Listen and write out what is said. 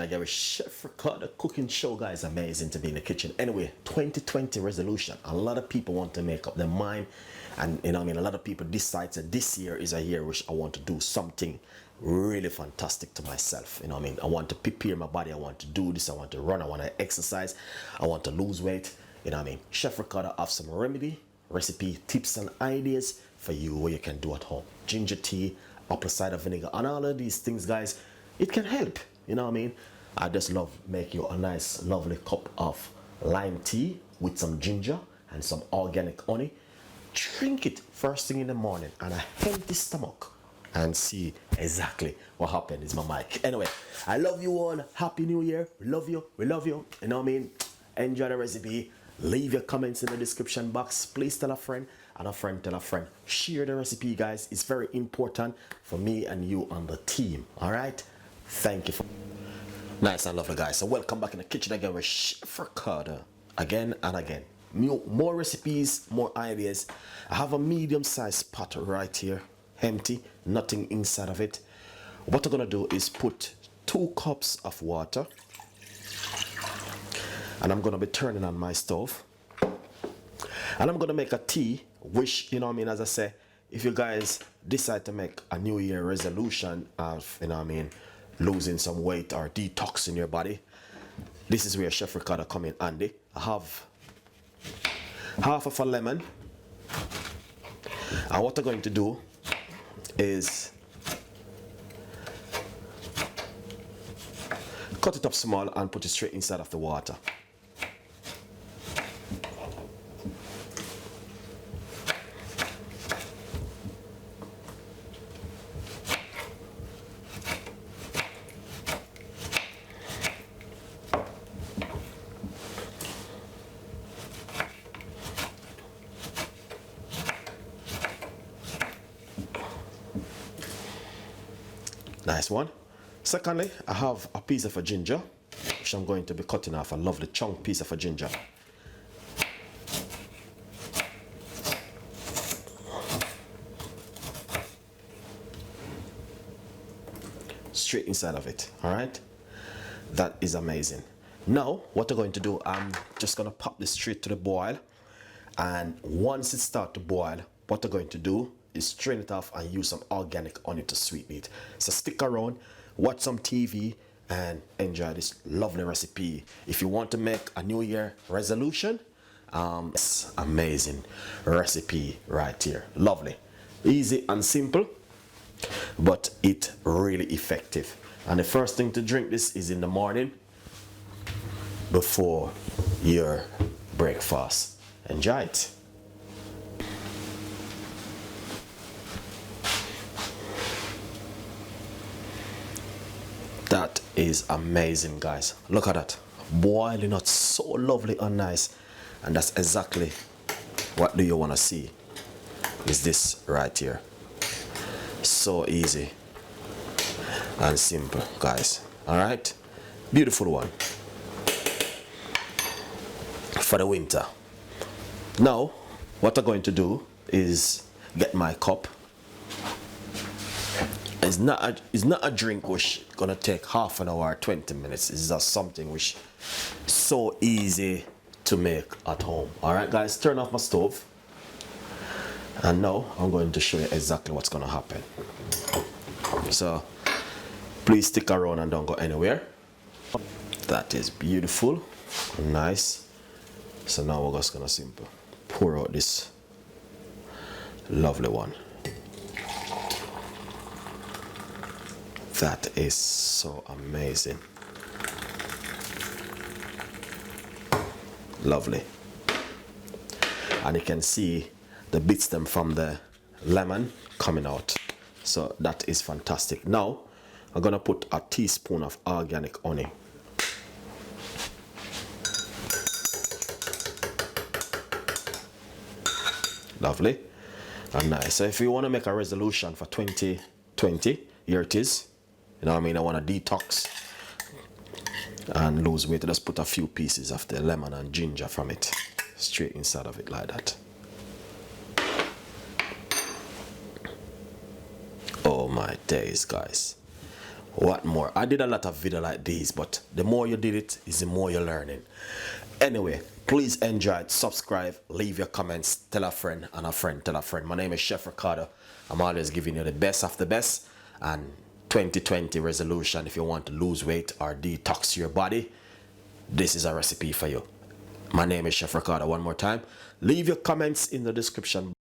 I get with Chef Ricardo cooking show, guys. Amazing to be in the kitchen. Anyway, 2020 resolution. A lot of people want to make up their mind, and a lot of people decide that this year is a year which I want to do something really fantastic to myself. I want to prepare my body. I want to do this. I want to run. I want to exercise. I want to lose weight. Chef Ricardo have some recipe tips and ideas for you what you can do at home. Ginger tea, apple cider vinegar, and all of these things, guys. It can help. I just love make you a nice lovely cup of lime tea with some ginger and some organic honey. Drink it first thing in the morning on a empty stomach and see exactly what happened. Is my mic. Anyway, I love you all. Happy New Year. We love you. Enjoy the recipe. Leave your comments in the description box. Please tell a friend, and a friend tell a friend. Share the recipe, guys. It's very important for me and you on the team. All right. Thank you for nice and lovely, guys. So welcome back in the kitchen again with Chef Ricardo again and again. More recipes, more ideas. I have a medium-sized pot right here, empty, nothing inside of it. What I'm gonna do is put 2 cups of water, and I'm gonna be turning on my stove, and I'm gonna make a tea, which as I say, if you guys decide to make a New Year resolution of losing some weight or detoxing your body, this is where Chef Ricardo come in handy. I have half of a lemon, and what I'm going to do is cut it up small and put it straight inside of the water. Nice one. Secondly, I have a piece of a ginger, which I'm going to be cutting off a lovely chunk piece of a ginger. Straight inside of it. All right. That is amazing. Now, what I'm going to do, I'm just going to pop this straight to the boil. And once it starts to boil, what I'm going to do is strain it off and use some organic honey to sweeten it. So stick around, watch some TV, and enjoy this lovely recipe. If you want to make a New Year resolution, it's amazing recipe right here. Lovely, easy and simple, but it really effective. And the first thing to drink this is in the morning before your breakfast. Enjoy it. That is amazing, guys. Look at that. Boiling out so lovely and nice. And that's exactly what do you want to see. Is this right here. So easy and simple, guys. Alright? Beautiful one. For the winter. Now, what I'm going to do is get my cup. It's not a drink which gonna take half an hour or 20 minutes. It's just something which is so easy to make at home. Alright, guys, turn off my stove. And now I'm going to show you exactly what's gonna happen. So please stick around and don't go anywhere. That is beautiful. Nice. So now we're just gonna simply pour out this lovely one. That is so amazing. Lovely. And you can see the bits them from the lemon coming out. So that is fantastic. Now I'm gonna put a teaspoon of organic honey. Lovely and nice. So if you want to make a resolution for 2020, here it is. I want to detox and lose weight. Just put a few pieces of the lemon and ginger from it straight inside of it like that. Oh my days, guys. What more? I did a lot of video like these, but the more you did it is the more you're learning. Anyway, please enjoy it, subscribe, leave your comments, tell a friend, and a friend tell a friend. My name is Chef Ricardo. I'm always giving you the best of the best. And 2020 resolution, if you want to lose weight or detox your body, this is a recipe for you. My name is Chef Ricardo. One more time, leave your comments in the description.